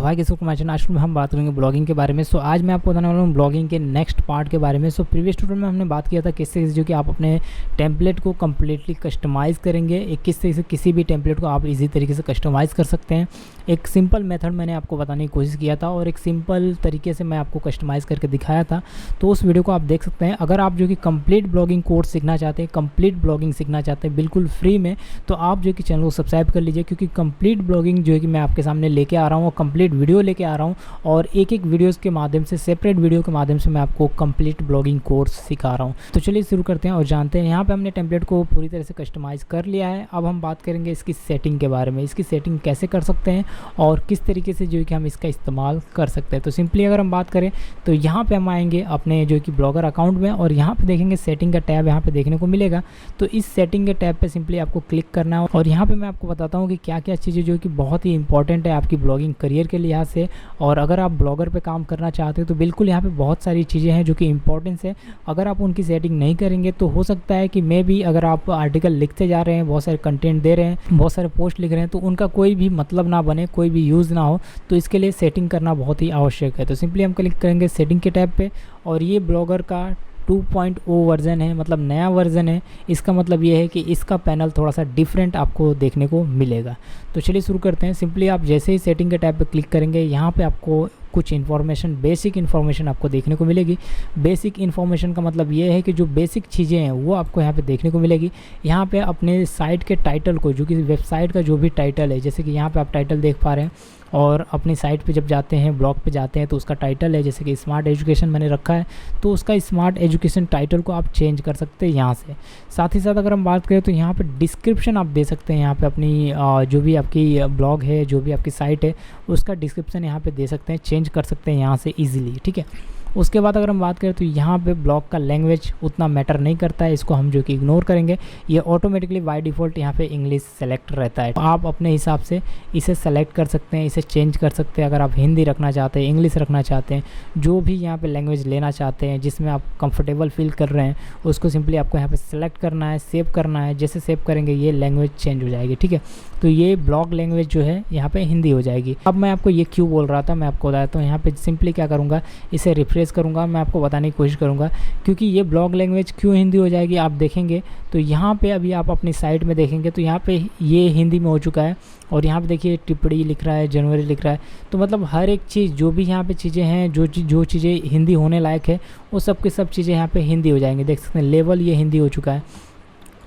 हाय किसी को मैचन आज में हम बात करेंगे ब्लॉगिंग के बारे में। सो आज मैं आपको बताने वाला हूँ ब्लॉगिंग के नेक्स्ट पार्ट के बारे में। सो प्रीवियस ट्यूटोरियल में हमने बात किया था किस तरीके से जो कि आप अपने टेम्पलेट को कम्प्लीटली कस्टमाइज़ करेंगे, एक किस तरीके से किसी भी टेम्पलेट को आप इजी तरीके से कस्टमाइज़ कर सकते हैं। एक सिंपल मेथड मैंने आपको बताने की कोशिश किया था और एक सिंपल तरीके से मैं आपको कस्टमाइज़ करके दिखाया था। तो उस वीडियो को आप देख सकते हैं। अगर आप जो कि कंप्लीट ब्लॉगिंग कोर्स सीखना चाहते हैं, कंप्लीट ब्लॉगिंग सीखना चाहते हैं बिल्कुल फ्री में, तो आप जो कि चैनल को सब्सक्राइब कर लीजिए, क्योंकि कंप्लीट ब्लॉगिंग जो है कि मैं आपके सामने लेके आ रहा हूँ, कंप्लीट वीडियो लेके आ रहा हूँ और एक एक वीडियोस के माध्यम से, सेपरेट वीडियो के माध्यम से मैं आपको कंप्लीट ब्लॉगिंग कोर्स सिखा रहा हूँ। तो चलिए शुरू करते हैं और जानते हैं। यहाँ पे हमने टेम्पलेट को पूरी तरह से कस्टमाइज़ कर लिया है। अब हम बात करेंगे इसकी सेटिंग के बारे में, इसकी सेटिंग कैसे कर सकते हैं और किस तरीके से जो है कि हम इसका इस्तेमाल कर सकते हैं। तो सिंपली अगर हम बात करें तो यहाँ पे हम आएंगे अपने जो कि ब्लॉगर अकाउंट में और यहाँ पे देखेंगे सेटिंग का टैब यहाँ पे देखने को मिलेगा। तो इस सेटिंग के टैब पे सिंपली आपको क्लिक करना है और यहाँ पे मैं आपको बताता हूँ कि क्या क्या चीज़ें जो कि बहुत ही इंपॉर्टेंट है आपकी ब्लॉगिंग करियर के लिहाज से। और अगर आप ब्लॉगर पे काम करना चाहते हो तो बिल्कुल यहाँ पे बहुत सारी चीज़ें हैं जो कि इंपॉर्टेंस है। अगर आप उनकी सेटिंग नहीं करेंगे तो हो सकता है कि मे भी अगर आप आर्टिकल लिखते जा रहे हैं, बहुत सारे कंटेंट दे रहे हैं, बहुत सारे पोस्ट लिख रहे हैं, तो उनका कोई भी मतलब ना बने, कोई भी यूज़ ना हो। तो इसके लिए सेटिंग करना बहुत ही आवश्यक है। तो सिंपली हम क्लिक करेंगे सेटिंग के टैब पे और ये ब्लॉगर का 2.0 वर्जन है, मतलब नया वर्जन है। इसका मतलब ये है कि इसका पैनल थोड़ा सा डिफरेंट आपको देखने को मिलेगा। तो चलिए शुरू करते हैं। सिंपली आप जैसे ही सेटिंग के टैब पे क्लिक करेंगे, यहाँ पे आपको कुछ इन्फॉर्मेशन, बेसिक इन्फॉर्मेशन आपको देखने को मिलेगी। बेसिक इन्फॉर्मेशन का मतलब ये है कि जो बेसिक चीज़ें हैं वो आपको यहाँ पे देखने को मिलेगी। यहाँ पे अपने साइट के टाइटल को, जो कि वेबसाइट का जो भी टाइटल है, जैसे कि यहाँ पे आप टाइटल देख पा रहे हैं, और अपनी साइट पे जब जाते हैं, ब्लॉग पे जाते हैं, तो उसका टाइटल है, जैसे कि स्मार्ट एजुकेशन मैंने रखा है, तो उसका स्मार्ट एजुकेशन टाइटल को आप चेंज कर सकते हैं यहाँ से। साथ ही साथ अगर हम बात करें तो यहाँ पे डिस्क्रिप्शन आप दे सकते हैं। यहाँ पे अपनी जो भी आपकी ब्लॉग है, जो भी आपकी साइट है, उसका डिस्क्रिप्शन यहाँ पे दे सकते हैं, चेंज कर सकते हैं यहाँ से ईजिली, ठीक है। उसके बाद अगर हम बात करें तो यहाँ पे ब्लॉग का लैंग्वेज उतना मैटर नहीं करता है, इसको हम जो कि इग्नोर करेंगे। ये ऑटोमेटिकली बाय डिफ़ॉल्ट यहाँ पे इंग्लिश सेलेक्ट रहता है। तो आप अपने हिसाब से इसे सेलेक्ट कर सकते हैं, इसे चेंज कर सकते हैं। अगर आप हिंदी रखना चाहते हैं, इंग्लिश रखना चाहते हैं, जो भी यहाँ पे लैंग्वेज लेना चाहते हैं, जिसमें आप कंफर्टेबल फील कर रहे हैं, उसको सिंपली आपको यहाँ पे सेलेक्ट करना है, सेव करना है। जैसे सेव करेंगे ये लैंग्वेज चेंज हो जाएगी, ठीक है। तो ये ब्लॉग लैंग्वेज जो है यहाँ पे हिंदी हो जाएगी। अब मैं आपको ये क्यों बोल रहा था, मैं आपको बताता हूँ। यहाँ पे सिंपली क्या करूँगा, इसे रिफ्रेश करूँगा, मैं आपको बताने की कोशिश करूँगा क्योंकि ये ब्लॉग लैंग्वेज क्यों हिंदी हो जाएगी। आप देखेंगे तो यहाँ पे अभी आप अपनी साइट में देखेंगे तो यहाँ पे ये हिंदी में हो चुका है और यहाँ पे देखिए टिप्पणी लिख रहा है, जनवरी लिख रहा है। तो मतलब हर एक चीज़, जो भी यहाँ पे चीज़ें हैं, जो चीज़ें हिंदी होने लायक है, वो सब की सब चीज़ें यहाँ पे हिंदी हो जाएंगी। देख सकते हैं लेवल ये हिंदी हो चुका है।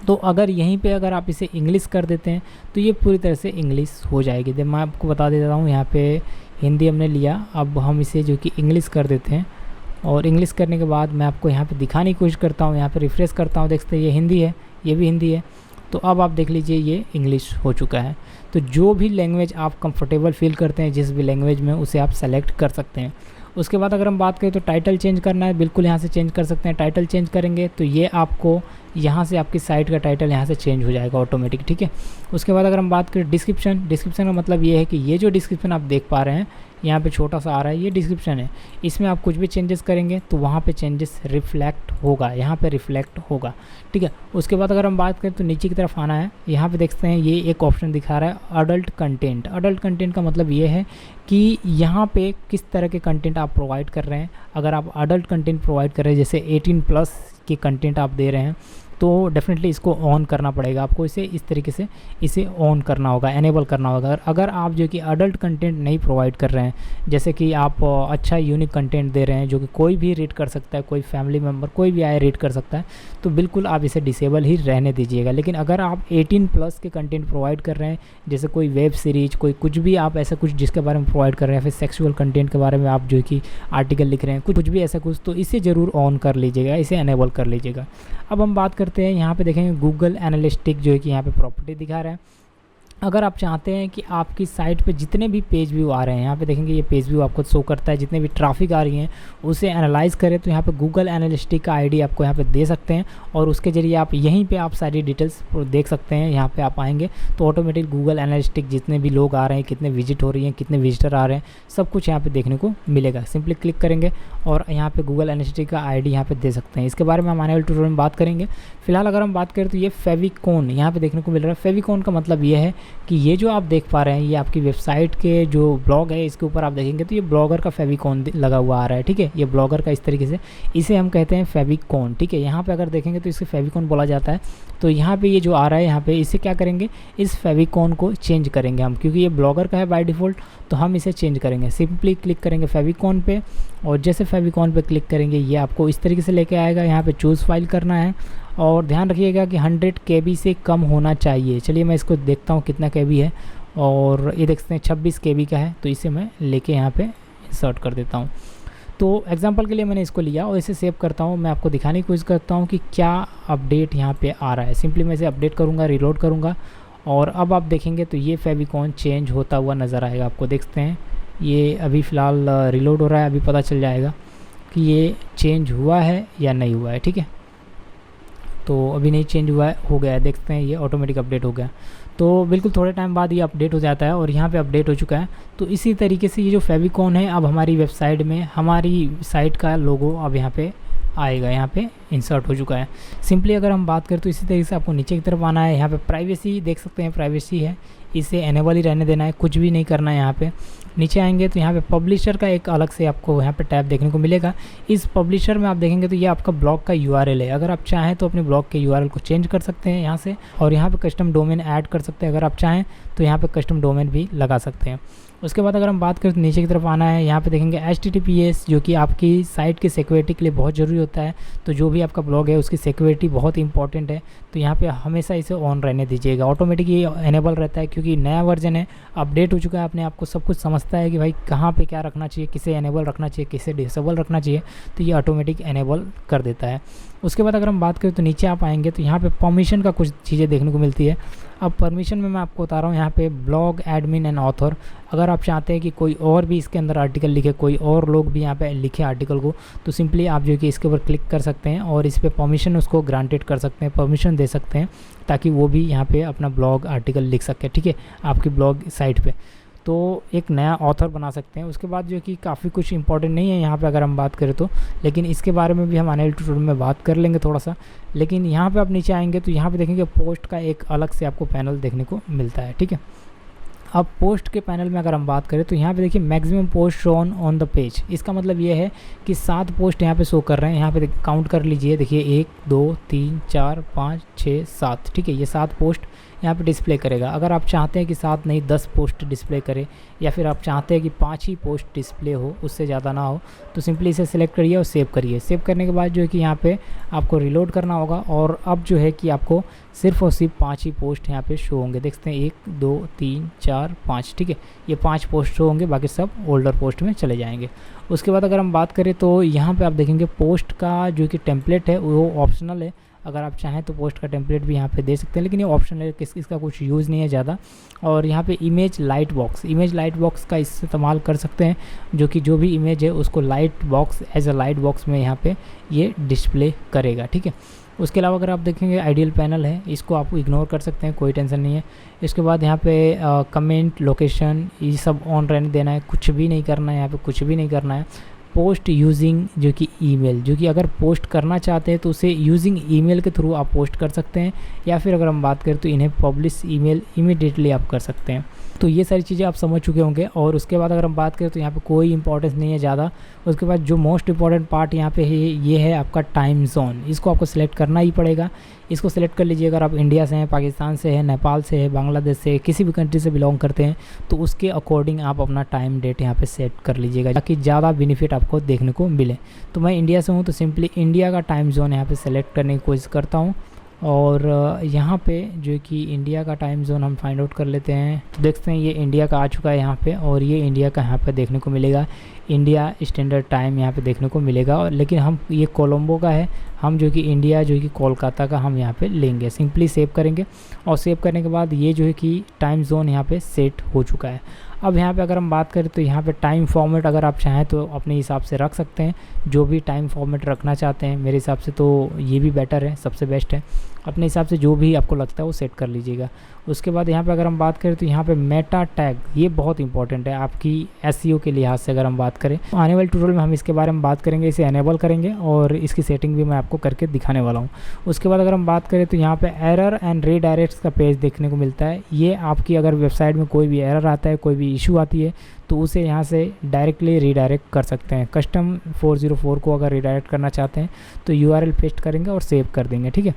तो अगर यहीं पे अगर आप इसे इंग्लिश कर देते हैं तो ये पूरी तरह से इंग्लिश हो जाएगी। जब मैं आपको बता देता हूँ, यहाँ पे हिंदी हमने लिया, अब हम इसे जो कि इंग्लिश कर देते हैं और इंग्लिश करने के बाद मैं आपको यहाँ पे दिखाने की कोशिश करता हूँ। यहाँ पे रिफ्रेश करता हूँ, देख सकते हैं ये हिंदी है, ये भी हिंदी है। तो अब आप देख लीजिए ये इंग्लिश हो चुका है। तो जो भी लैंग्वेज आप कंफर्टेबल फील करते हैं, जिस भी लैंग्वेज में, उसे आप सेलेक्ट कर सकते हैं। उसके बाद अगर हम बात करें तो टाइटल चेंज करना है, बिल्कुल यहाँ से चेंज कर सकते हैं। टाइटल चेंज करेंगे तो ये आपको यहाँ से आपकी साइट का टाइटल यहाँ से चेंज हो जाएगा ऑटोमेटिक, ठीक है। उसके बाद अगर हम बात करें डिस्क्रिप्शन का मतलब ये है कि ये जो डिस्क्रिप्शन आप देख पा रहे हैं, यहाँ पे छोटा सा आ रहा है, ये डिस्क्रिप्शन है। इसमें आप कुछ भी चेंजेस करेंगे तो वहाँ पे चेंजेस रिफ्लेक्ट होगा, यहाँ पे रिफ्लेक्ट होगा, ठीक है। उसके बाद अगर हम बात करें तो नीचे की तरफ आना है। यहाँ पे देखते हैं ये एक ऑप्शन दिखा रहा है अडल्ट कंटेंट। अडल्ट कंटेंट का मतलब ये है कि यहाँ पे किस तरह के कंटेंट आप प्रोवाइड कर रहे हैं। अगर आप अडल्ट कंटेंट प्रोवाइड कर रहे हैं, जैसे 18+ के कंटेंट आप दे रहे हैं, तो डेफिनेटली इसको ऑन करना पड़ेगा आपको। इसे इस तरीके से इसे ऑन करना होगा, एनेबल करना होगा। अगर आप जो कि अडल्ट कंटेंट नहीं प्रोवाइड कर रहे हैं, जैसे कि आप अच्छा यूनिक कंटेंट दे रहे हैं जो कि कोई भी रीड कर सकता है, कोई फैमिली मेम्बर, कोई भी आए रीड कर सकता है, तो बिल्कुल आप इसे डिसेबल ही रहने दीजिएगा। लेकिन अगर आप 18+ के कंटेंट प्रोवाइड कर रहे हैं, जैसे कोई वेब सीरीज, कोई कुछ भी आप ऐसा कुछ जिसके बारे में प्रोवाइड कर रहे हैं, फिर सेक्सुअल कंटेंट के बारे में आप जो कि आर्टिकल लिख रहे हैं, कुछ भी ऐसा कुछ, तो इसे ज़रूर ऑन कर लीजिएगा, इसे एनेबल कर लीजिएगा। अब हम बात करते हैं, यहाँ पे देखेंगे गूगल एनालिटिक्स जो है कि यहाँ पे प्रॉपर्टी दिखा रहा है। अगर आप चाहते हैं कि आपकी साइट पे जितने भी पेज व्यू आ रहे हैं, यहाँ पे देखेंगे ये पेज व्यू आपको शो करता है, जितने भी ट्रैफिक आ रही हैं उसे एनालाइज करें, तो यहाँ पे गूगल एनालिटिक्स का आईडी आपको यहाँ पे दे सकते हैं और उसके जरिए आप यहीं पे आप सारी डिटेल्स देख सकते हैं। यहाँ पे आप आएंगे तो ऑटोमेटिक गूगल एनालिटिक्स जितने भी लोग आ रहे हैं, कितने विजिट हो रही हैं, कितने विजिटर आ रहे हैं, सब कुछ यहाँ पे देखने को मिलेगा। सिंपली क्लिक करेंगे और यहाँ पे गूगल एनालिटिक्स का आईडी यहाँ पे दे सकते हैं। इसके बारे में हम आने वाले ट्यूटोरियल में बात करेंगे। फिलहाल अगर हम बात करें तो ये फेविकॉन यहाँ पे देखने को मिल रहा है। फेविकॉन का मतलब ये है कि ये जो आप देख पा रहे हैं ये आपकी वेबसाइट के जो ब्लॉग है इसके ऊपर आप देखेंगे तो ये ब्लॉगर का फेविकॉन लगा हुआ आ रहा है, ठीक है। ये ब्लॉगर का इस तरीके से, इसे हम कहते हैं फेविकॉन, ठीक है। यहाँ पे अगर देखेंगे तो इसे फेविकॉन बोला जाता है। तो यहाँ पे ये जो आ रहा है यहाँ पे, इसे क्या करेंगे, इस फेविकॉन को चेंज करेंगे हम, क्योंकि ये ब्लॉगर का है बाय डिफ़ॉल्ट, तो हम इसे चेंज करेंगे। सिंपली क्लिक करेंगे फेविकॉन पे, और जैसे फेविकॉन पे क्लिक करेंगे ये आपको इस तरीके से लेके आएगा। यहाँ पे चूज़ फाइल करना है, और ध्यान रखिएगा कि 100 KB से कम होना चाहिए। चलिए मैं इसको देखता हूँ कितना KB है, और ये देख सकते हैं 26 KB का है, तो इसे मैं लेके यहाँ पे इंसर्ट कर देता हूँ। तो एग्जांपल के लिए मैंने इसको लिया और इसे सेव करता हूँ। मैं आपको दिखाने की कोशिश करता हूँ कि क्या अपडेट यहाँ पे आ रहा है। सिंपली मैं इसे अपडेट करूँगा, रिलोड करूँगा, और अब आप देखेंगे तो ये फेविकॉन चेंज होता हुआ नज़र आएगा। आपको देख सकते हैं ये अभी फ़िलहाल रिलोड हो रहा है, अभी पता चल जाएगा कि ये चेंज हुआ है या नहीं हुआ है, ठीक है। तो अभी नहीं चेंज हुआ है, हो गया है, देखते हैं ये ऑटोमेटिक अपडेट हो गया। तो बिल्कुल थोड़े टाइम बाद ये अपडेट हो जाता है, और यहाँ पे अपडेट हो चुका है। तो इसी तरीके से ये जो फेविकॉन है अब हमारी वेबसाइट में, हमारी साइट का लोगो अब यहाँ पे आएगा, यहाँ पे इंसर्ट हो चुका है। सिंपली अगर हम बात करें तो इसी तरीके से आपको नीचे की तरफ आना है। यहाँ पे प्राइवेसी देख सकते हैं, प्राइवेसी है, इसे एनेबल ही रहने देना है, कुछ भी नहीं करना है। यहाँ पे नीचे आएंगे तो यहाँ पे पब्लिशर का एक अलग से आपको यहाँ पे टैब देखने को मिलेगा। इस पब्लिशर में आप देखेंगे तो ये आपका ब्लॉग का URL है। अगर आप चाहें तो अपने ब्लॉग के URL को चेंज कर सकते हैं यहाँ से, और यहाँ पे कस्टम डोमेन ऐड कर सकते हैं। अगर आप चाहें तो यहाँ पे कस्टम डोमेन भी लगा सकते हैं। उसके बाद अगर हम बात करें तो नीचे की तरफ आना है, यहाँ पे देखेंगे HTTPS, जो कि आपकी साइट की सिक्योरिटी के लिए बहुत ज़रूरी होता है। तो जो भी आपका ब्लॉग है उसकी सिक्योरिटी बहुत इंपॉर्टेंट है, तो यहाँ पे हमेशा इसे ऑन रहने दीजिएगा। ऑटोमेटिक ये एनेबल रहता है, क्योंकि नया वर्जन है, अपडेट हो चुका है, अपने आप को सब कुछ समझता है कि भाई कहाँ पे क्या रखना चाहिए, किसे एनेबल रखना चाहिए, किसे डिसेबल रखना चाहिए, तो ये ऑटोमेटिक एनेबल कर देता है। उसके बाद अगर हम बात करें तो नीचे आप आएंगे तो यहाँ पे परमिशन का कुछ चीज़ें देखने को मिलती है। अब परमिशन में मैं आपको बता रहा हूँ, यहाँ पे ब्लॉग एडमिन एंड ऑथर, अगर आप चाहते हैं कि कोई और भी इसके अंदर आर्टिकल लिखे, कोई और लोग भी यहाँ पे लिखे आर्टिकल को, तो सिंपली आप जो कि इसके ऊपर क्लिक कर सकते हैं और इस पर परमिशन उसको ग्रांटेड कर सकते हैं, परमिशन दे सकते हैं, ताकि वो भी यहाँ पे अपना ब्लॉग आर्टिकल लिख सके, ठीक है, आपकी ब्लॉग साइट पे। तो एक नया ऑथर बना सकते हैं। उसके बाद जो कि काफ़ी कुछ इंपॉर्टेंट नहीं है यहाँ पे अगर हम बात करें तो, लेकिन इसके बारे में भी हम आने वाले ट्यूटोरियल में बात कर लेंगे थोड़ा सा। लेकिन यहाँ पे आप नीचे आएंगे तो यहाँ पे देखेंगे पोस्ट का एक अलग से आपको पैनल देखने को मिलता है, ठीक है। अब पोस्ट के पैनल में अगर हम बात करें तो यहाँ पे देखिए maximum post shown on the page, इसका मतलब ये है कि 7 पोस्ट यहाँ पे शो कर रहे हैं। यहाँ पे काउंट कर लीजिए, देखिए 1 2 3 4 5 6 7, ठीक है, ये 7 पोस्ट यहाँ पे डिस्प्ले करेगा। अगर आप चाहते हैं कि 7 नहीं 10 पोस्ट डिस्प्ले करे, या फिर आप चाहते हैं कि 5 ही पोस्ट डिस्प्ले हो, उससे ज़्यादा ना हो, तो सिंपली इसे सिलेक्ट करिए और सेव करिए। सेव करने के बाद जो है कि यहाँ पे आपको रिलोड करना होगा, और अब जो है कि आपको सिर्फ और सिर्फ 5 ही पोस्ट यहाँ पे शो होंगे। देख सकते हैं 1 2 3 4 5, ठीक है, ये 5 पोस्ट शो होंगे, बाकी सब ओल्डर पोस्ट में चले जाएंगे। उसके बाद अगर हम बात करें तो यहाँ पे आप देखेंगे पोस्ट का जो कि टेम्पलेट है वो ऑप्शनल है। अगर आप चाहें तो पोस्ट का टेम्पलेट भी यहाँ पे दे सकते हैं, लेकिन ये ऑप्शनल है, इसका कुछ यूज़ नहीं है ज़्यादा। और यहाँ पे इमेज लाइट बॉक्स का इस्तेमाल कर सकते हैं, जो कि जो भी इमेज है उसको light box as a light box में यहाँ पे ये डिस्प्ले करेगा, ठीक है। उसके अलावा अगर आप देखेंगे आइडियल पैनल है, इसको आप इग्नोर कर सकते हैं, कोई टेंशन नहीं है। इसके बाद यहाँ पे कमेंट, लोकेशन, ये सब ऑन रहने देना है, कुछ भी नहीं करना है, यहाँ पे कुछ भी नहीं करना है। पोस्ट यूजिंग जो कि ईमेल, जो कि अगर पोस्ट करना चाहते हैं तो उसे यूजिंग ईमेल के थ्रू आप पोस्ट कर सकते हैं, या फिर अगर हम बात करें तो इन्हें पब्लिश ईमेल इमीडिएटली आप कर सकते हैं। तो ये सारी चीज़ें आप समझ चुके होंगे। और उसके बाद अगर हम बात करें तो यहाँ पे कोई इंपॉर्टेंस नहीं है ज़्यादा। उसके बाद जो मोस्ट इंपॉर्टेंट पार्ट यहाँ पे है ये है आपका टाइम जोन, इसको आपको सिलेक्ट करना ही पड़ेगा। इसको सिलेक्ट कर लीजिए। अगर आप इंडिया से हैं, पाकिस्तान से हैं, नेपाल से है, बांग्लादेश से, किसी भी कंट्री से बिलोंग करते हैं, तो उसके अकॉर्डिंग आप अपना टाइम डेट यहाँ पे सेट कर लीजिएगा, ताकि ज़्यादा बेनिफिट आपको देखने को मिले। तो मैं इंडिया से हूँ तो सिंपली इंडिया का टाइम जोन यहाँ पे सेलेक्ट करने की कोशिश करता हूँ, और यहाँ पे जो कि इंडिया का टाइम जोन हम फाइंड आउट कर लेते हैं। तो देखते हैं ये इंडिया का आ चुका है यहाँ पे, और ये इंडिया का यहाँ पे देखने को मिलेगा, इंडिया स्टैंडर्ड टाइम यहाँ पे देखने को मिलेगा। और लेकिन हम ये कोलंबो का है, हम जो कि इंडिया जो कि कोलकाता का हम यहाँ पे लेंगे। सिंपली सेव करेंगे, और सेव करने के बाद ये जो है कि टाइम जोन यहाँ पे सेट हो चुका है। अब यहाँ पे अगर हम बात करें तो यहाँ पे टाइम फॉर्मेट अगर आप चाहें तो अपने हिसाब से रख सकते हैं, जो भी टाइम फॉर्मेट रखना चाहते हैं। मेरे हिसाब से तो ये भी बेटर है, सबसे बेस्ट है। अपने हिसाब से जो भी आपको लगता है वो सेट कर लीजिएगा। उसके बाद यहाँ पे अगर हम बात करें तो यहाँ पे मेटा टैग, ये बहुत इंपॉर्टेंट है आपकी एसईओ के लिहाज से। अगर हम बात करें तो आने वाले ट्यूटोरियल में हम इसके बारे में बात करेंगे, इसे एनेबल करेंगे और इसकी सेटिंग भी मैं आपको करके दिखाने वाला हूँ। उसके बाद अगर हम बात करें तो यहाँ पे एरर एंड रीडायरेक्ट्स का पेज देखने को मिलता है। ये आपकी अगर वेबसाइट में कोई भी एरर आता है, कोई भी इशू आती है, तो उसे यहाँ से डायरेक्टली रीडायरेक्ट कर सकते हैं। कस्टम 404 को अगर रीडायरेक्ट करना चाहते हैं तो यूआरएल पेस्ट करेंगे और सेव कर देंगे, ठीक है।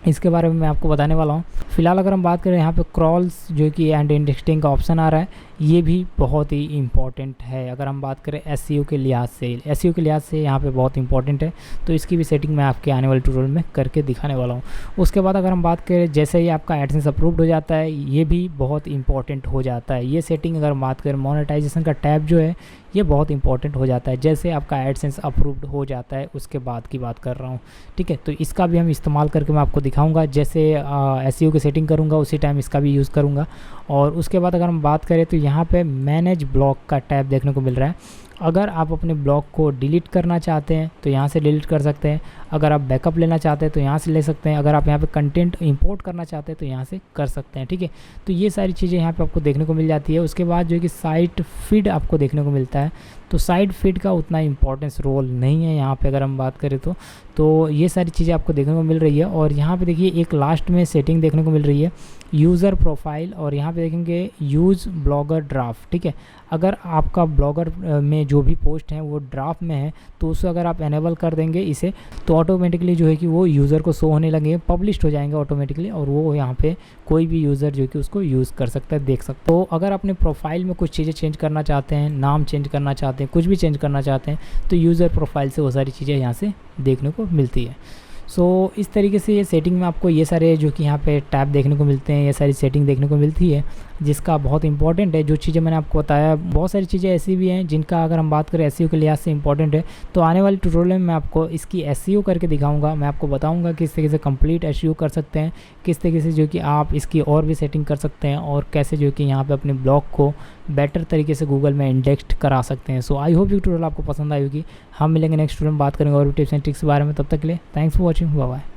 इसके बारे में मैं आपको बताने वाला हूँ। फिलहाल अगर हम बात करें यहाँ पे क्रॉल्स जो कि एंड इंडेक्सिंग का ऑप्शन आ रहा है, ये भी बहुत ही इम्पॉर्टेंट है। अगर हम बात करें एसईओ के लिहाज से यहाँ पे बहुत इंपॉर्टेंट है, तो इसकी भी सेटिंग मैं आपके आने वाले ट्यूटोरियल में करके दिखाने वाला हूँ। उसके बाद अगर हम बात करें जैसे ही आपका एडसेंस अप्रूव्ड हो जाता है, ये भी बहुत इंपॉर्टेंट हो जाता है। ये सेटिंग अगर हम बात करें मोनेटाइजेशन का टैब जो है, ये बहुत इंपॉर्टेंट हो जाता है जैसे आपका एडसेंस अप्रूव्ड हो जाता है, उसके बाद की बात कर रहा हूँ, ठीक है। तो इसका भी हम इस्तेमाल करके मैं आपको दिखाऊंगा। जैसे एसईओ की सेटिंग करूँगा उसी टाइम इसका भी यूज़ करूँगा। और उसके बाद अगर हम बात करें तो यहाँ पे मैनेज ब्लॉक का टैब देखने को मिल रहा है। अगर आप अपने ब्लॉग को डिलीट करना चाहते हैं तो यहाँ से डिलीट कर सकते हैं। अगर आप बैकअप लेना चाहते हैं तो यहाँ से ले सकते हैं। अगर आप यहाँ पे कंटेंट इंपोर्ट करना चाहते हैं तो यहाँ से कर सकते हैं, ठीक है। तो ये सारी चीज़ें यहाँ पे आपको देखने को मिल जाती है। उसके बाद जो है कि साइट फीड आपको देखने को मिलता है, तो साइट फीड का उतना इंपॉर्टेंस रोल नहीं है यहाँ पे अगर हम बात करें तो ये सारी चीज़ें आपको देखने को मिल रही है। और यहाँ पे देखिए एक लास्ट में सेटिंग देखने को मिल रही है, यूज़र प्रोफाइल, और यहाँ पे देखेंगे यूज़ ब्लॉगर ड्राफ्ट, ठीक है। अगर आपका ब्लॉगर में जो भी पोस्ट हैं वो ड्राफ्ट में है, तो उसे अगर आप एनेबल कर देंगे इसे, तो ऑटोमेटिकली जो है कि वो यूज़र को शो होने लगेंगे, पब्लिश्ड हो जाएंगे ऑटोमेटिकली, और वो यहाँ पे कोई भी यूज़र जो कि उसको यूज़ कर सकता है, देख सकते। तो अगर अपने प्रोफाइल में कुछ चीज़ें चेंज करना चाहते हैं, नाम चेंज करना चाहते हैं, कुछ भी चेंज करना चाहते हैं, तो यूज़र प्रोफाइल से वो सारी चीज़ें यहाँ से देखने को मिलती है। सो इस तरीके से ये सेटिंग में आपको ये सारे जो कि यहाँ पे टैब देखने को मिलते हैं, ये सारी सेटिंग देखने को मिलती है, जिसका बहुत इंपॉर्टेंट है। जो चीज़ें मैंने आपको बताया, बहुत सारी चीज़ें ऐसी भी हैं जिनका अगर हम बात करें एसईओ के लिहाज से इंपॉर्टेंट है। तो आने वाले ट्यूटोरियल में मैं आपको इसकी एसईओ करके दिखाऊंगा। मैं आपको बताऊंगा किस तरीके से कंप्लीट एसईओ कर सकते हैं, किस तरीके से जो कि आप इसकी और भी सेटिंग कर सकते हैं, और कैसे जो कि यहाँ पर अपने ब्लॉग को बेटर तरीके से गूगल में इंडेक्स्ड करा सकते हैं। सो आई होप ये ट्यूटोरियल आपको पसंद आई होगी। हम मिलेंगे नेक्स्ट ट्यूटोरियल में, बात करेंगे और भी टिप्स एंड ट्रिक्स के बारे में। तब तक के लिए thanks for watching, bye bye.